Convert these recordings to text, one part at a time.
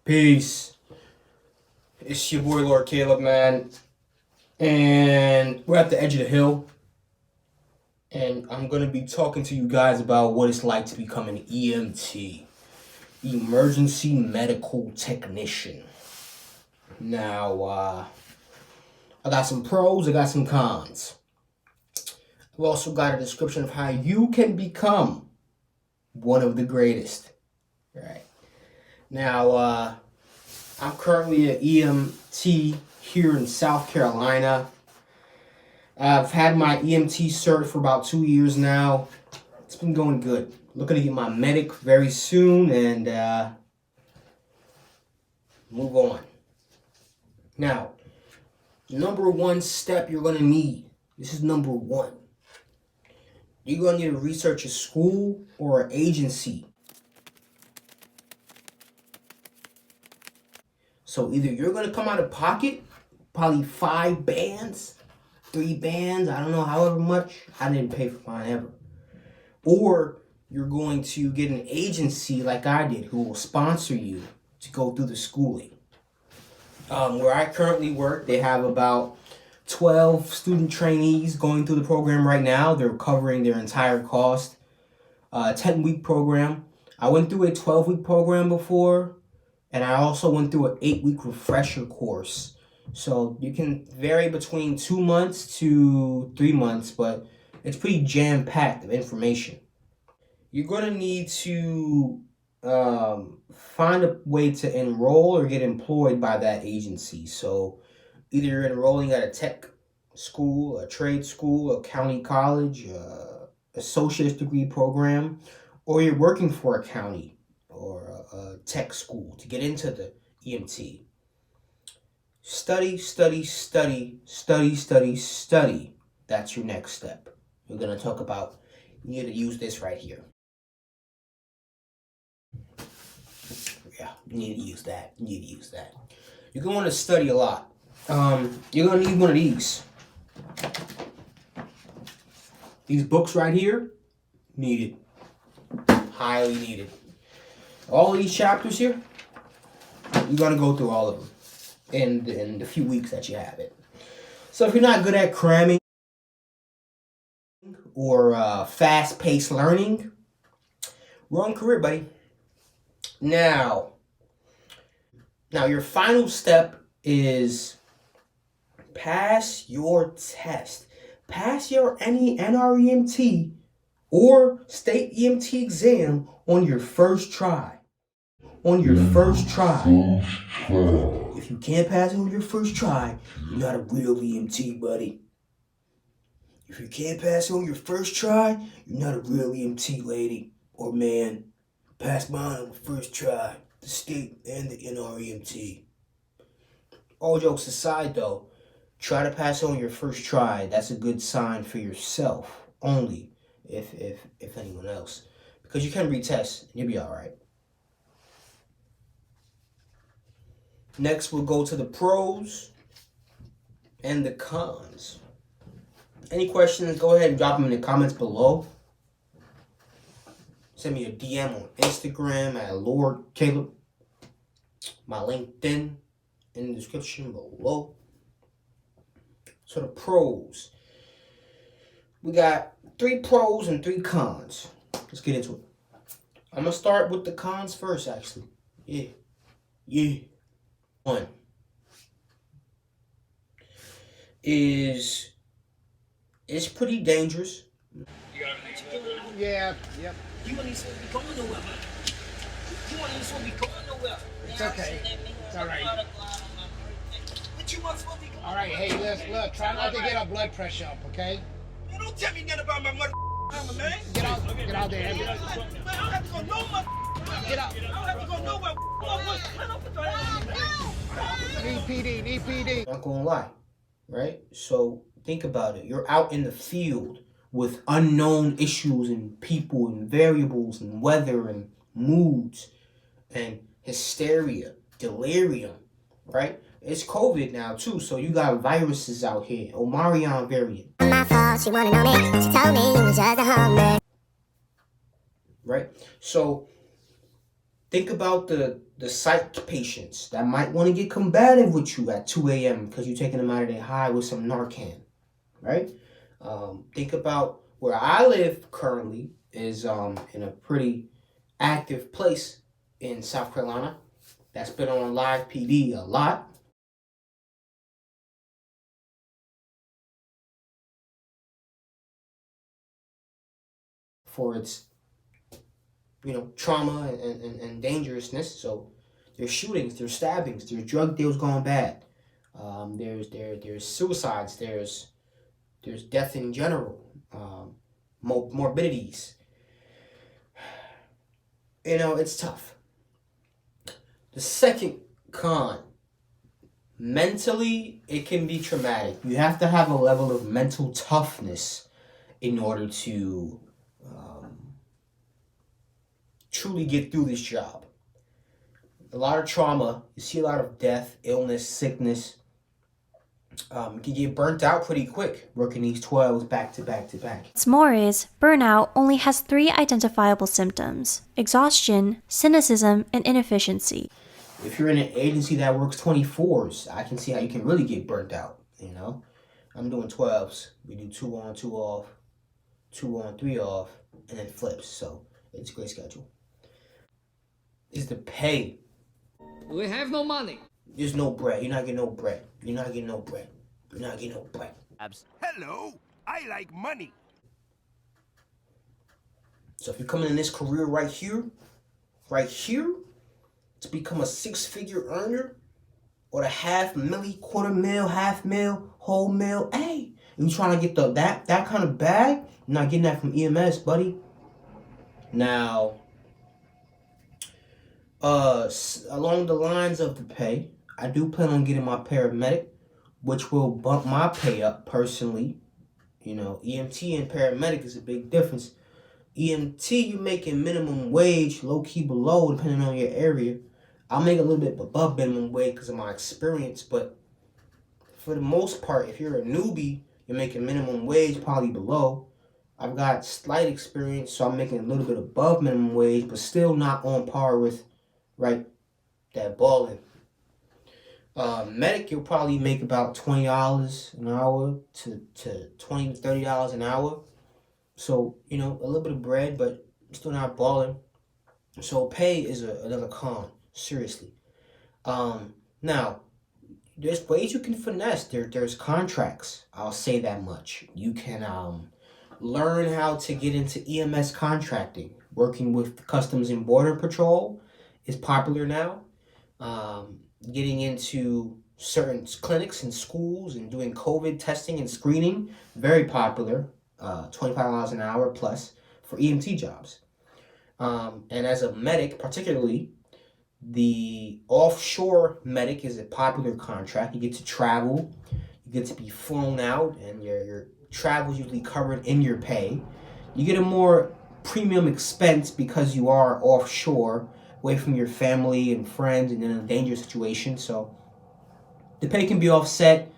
Peace. It's your boy Lord Caleb, man. And we're at the edge of the hill. And I'm going to be talking to you guys about what it's like to become an EMT, Emergency Medical Technician. Now, I got some pros, I got some cons. I've also got a description of how you can become one of the greatest. Right. Now, I'm currently an EMT here in South Carolina. I've had my EMT cert for about 2 years now. It's been going good. Looking to get my medic very soon and move on. Now, number one step you're going to need. This is number one. You're going to need to research a school or an agency. So either you're going to come out of pocket, probably 5 bands, 3 bands, I don't know, however much. I didn't pay for mine ever. Or you're going to get an agency like I did who will sponsor you to go through the schooling. Where I currently work, they have about 12 student trainees going through the program right now. They're covering their entire cost. 10-week program. I went through a 12-week program before. And I also went through an 8-week refresher course. So you can vary between 2 months to 3 months, but it's pretty jam-packed of information. You're going to need to find a way to enroll or get employed by that agency. So either you're enrolling at a tech school, a trade school, a county college, associate's degree program, or you're working for a county or a tech school to get into the EMT. Study. That's your next step. We're going to talk about, you need to use this right here. Yeah, you need to use that. You're going to want to study a lot. You're going to need one of these. These books right here, needed. Highly needed. All of these chapters here, you're going to go through all of them in the few weeks that you have it. So if you're not good at cramming or fast-paced learning, wrong career, buddy. Now your final step is pass your test. Pass your NREMT or state EMT exam on your first try. If you can't pass it on your first try, you're not a real EMT, buddy. If you can't pass it on your first try, you're not a real EMT, lady or man. Pass mine on the first try, the state and the NREMT. All jokes aside, though, try to pass it on your first try. That's a good sign for yourself only, if anyone else, because you can retest and you'll be all right. Next, we'll go to the pros and the cons. Any questions, go ahead and drop them in the comments below. Send me a DM on Instagram at Lord Caleb. My LinkedIn in the description below. So the pros. We got 3 pros and 3 cons. Let's get into it. I'm going to start with the cons first, actually. Yeah. 1 is it's pretty dangerous. Yeah, yep. You weren't even supposed to be going nowhere, man. You weren't even supposed to be going nowhere. It's okay. It's all right. But you weren't supposed to be going. All right, hey, look, try not to get our blood pressure up, okay? Man, don't tell me nothing about my mother, man. Get out there. Man, I don't have to go no mother. Get out. I don't have to go nowhere. Man, don't put your hand on me. Need PD. Not gonna lie, right? So think about it. You're out in the field with unknown issues and people and variables and weather and moods and hysteria, delirium, right? It's COVID now too, so you got viruses out here. Omarion variant. My fault, she wanna know me. She told me it was just a hummer. Right? So Think about the psych patients that might want to get combative with you at 2 a.m. because you're taking them out of their high with some Narcan, right? Think about where I live currently is in a pretty active place in South Carolina that's been on live PD a lot. For its, trauma and dangerousness. So there's shootings, there's stabbings, there's drug deals going bad. There's suicides, there's death in general, morbidities. It's tough. The second con, mentally, it can be traumatic. You have to have a level of mental toughness in order to truly get through this job. A lot of trauma, you see a lot of death, illness, sickness. You can get burnt out pretty quick working these 12s back to back to back. What's more is, burnout only has 3 identifiable symptoms: exhaustion, cynicism, and inefficiency. If you're in an agency that works 24s, I can see how you can really get burnt out, I'm doing 12s. We do 2 on, 2 off, 2 on, 3 off, and then flips. So it's a great schedule. Is the pay. We have no money. There's no bread. You're not getting no bread. You're not getting no bread. You're not getting no bread. Hello, I like money. So if you're coming in this career right here, to become a 6-figure earner, or the $500,000, $250,000, $500,000, whole meal, hey, you trying to get that kind of bag? You're not getting that from EMS, buddy. Now, along the lines of the pay, I do plan on getting my paramedic, which will bump my pay up personally. EMT and paramedic is a big difference. EMT, you're making minimum wage, low-key below, depending on your area. I'll make a little bit above minimum wage because of my experience, but for the most part, if you're a newbie, you're making minimum wage, probably below. I've got slight experience, so I'm making a little bit above minimum wage, but still not on par with, that balling. Medic, you'll probably make about $20 an hour to $20 to $30 an hour. So, a little bit of bread, but still not balling. So pay is another con, seriously. Now, there's ways you can finesse. There's contracts. I'll say that much. You can learn how to get into EMS contracting. Working with Customs and Border Patrol is popular now. Getting into certain clinics and schools and doing COVID testing and screening, very popular. $25 an hour plus for EMT jobs. And as a medic, particularly, the offshore medic is a popular contract. You get to travel, you get to be flown out, and your travel is usually covered in your pay. You get a more premium expense because you are offshore, away from your family and friends and in a dangerous situation. So the pay can be offset.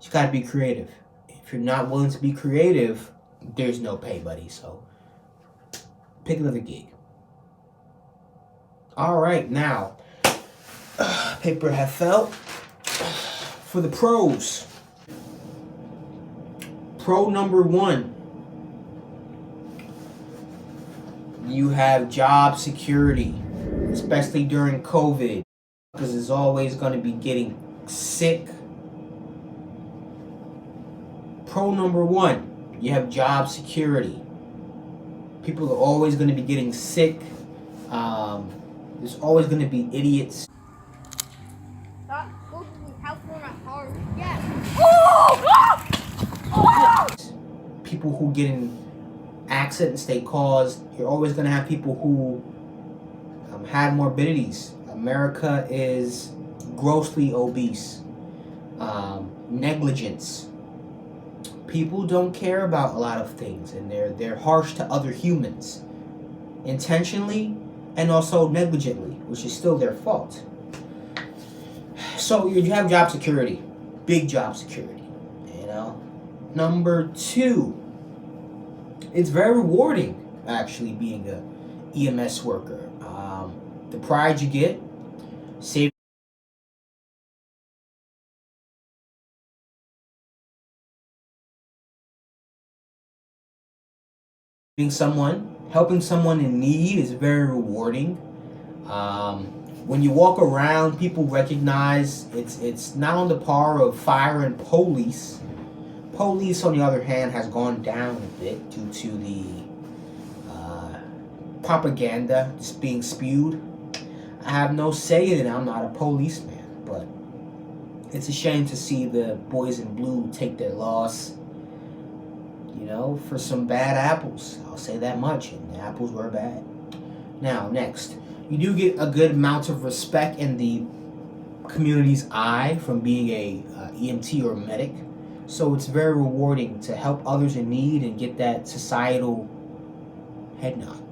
You got to be creative. If you're not willing to be creative, there's no pay, buddy. So pick another gig. All right, now paper have fell for the pros. Pro number 1, you have job security, especially during COVID, because it's always going to be getting sick. Pro number 1, you have job security. People are always going to be getting sick. There's always going to be idiots. People who get in accidents they caused. You're always going to have people who have morbidities. America is grossly obese. Negligence. People don't care about a lot of things, and they're harsh to other humans, intentionally and also negligently, which is still their fault. So you have job security, big job security. Number 2, it's very rewarding actually being a EMS worker. the pride you get, saving someone, helping someone in need is very rewarding. When you walk around, people recognize it's not on the par of fire and police. Police, on the other hand, has gone down a bit due to the propaganda just being spewed. I have no say in it. I'm not a policeman, but it's a shame to see the boys in blue take their loss, for some bad apples. I'll say that much, and the apples were bad. Now, next, you do get a good amount of respect in the community's eye from being a EMT or medic. So it's very rewarding to help others in need and get that societal head nod.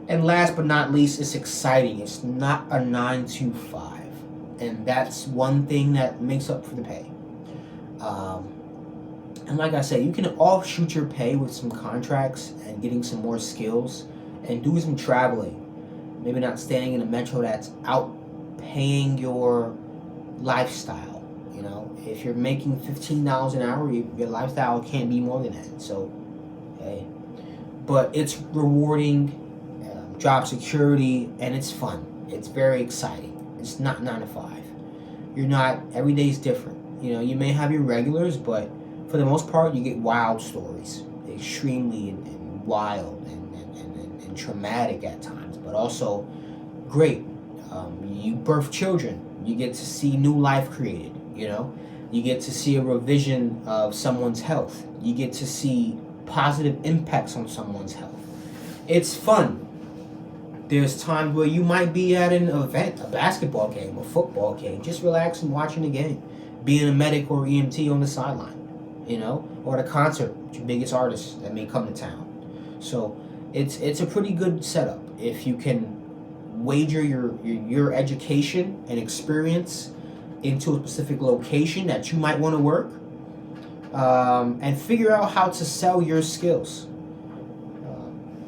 And last but not least, it's exciting. It's not a 9 to 5. And that's one thing that makes up for the pay. And like I said, you can offshoot your pay with some contracts and getting some more skills and do some traveling. Maybe not staying in a metro that's outpaying your lifestyle. If you're making $15 an hour, your lifestyle can't be more than that. So, hey. But it's rewarding, job security, and it's fun. It's very exciting. It's not 9 to 5. Every day's different. You may have your regulars, but for the most part, you get wild stories. Extremely and wild and traumatic at times, but also great. You birth children. You get to see new life created, You get to see a revision of someone's health. You get to see positive impacts on someone's health. It's fun. There's times where you might be at an event, a basketball game, a football game, just relaxing, watching the game, being a medic or EMT on the sideline, or at a concert with your biggest artists that may come to town. So it's a pretty good setup if you can wager your education and experience into a specific location that you might want to work, and figure out how to sell your skills.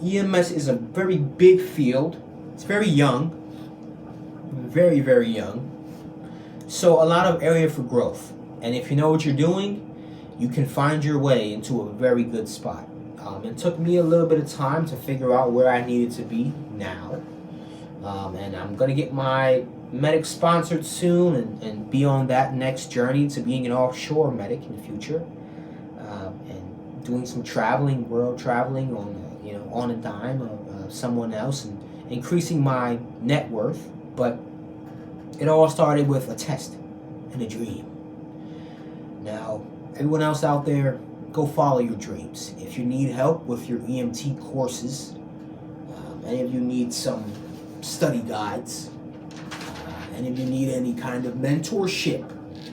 EMS is a very big field. It's very young, very, very young. So a lot of area for growth. And if you know what you're doing, you can find your way into a very good spot. It took me a little bit of time to figure out where I needed to be now. And I'm going to get my medic sponsored soon and be on that next journey to being an offshore medic in the future. And doing some traveling, world traveling on a dime of someone else and increasing my net worth. But it all started with a test and a dream. Now, everyone else out there, go follow your dreams. If you need help with your EMT courses, any of you need some study guides, and if you need any kind of mentorship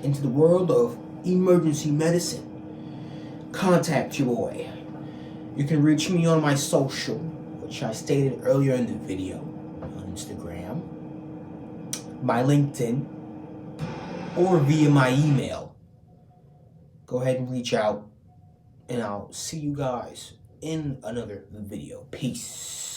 into the world of emergency medicine, contact your boy. You can reach me on my social, which I stated earlier in the video, on Instagram, my LinkedIn, or via my email. Go ahead and reach out, and I'll see you guys in another video. Peace.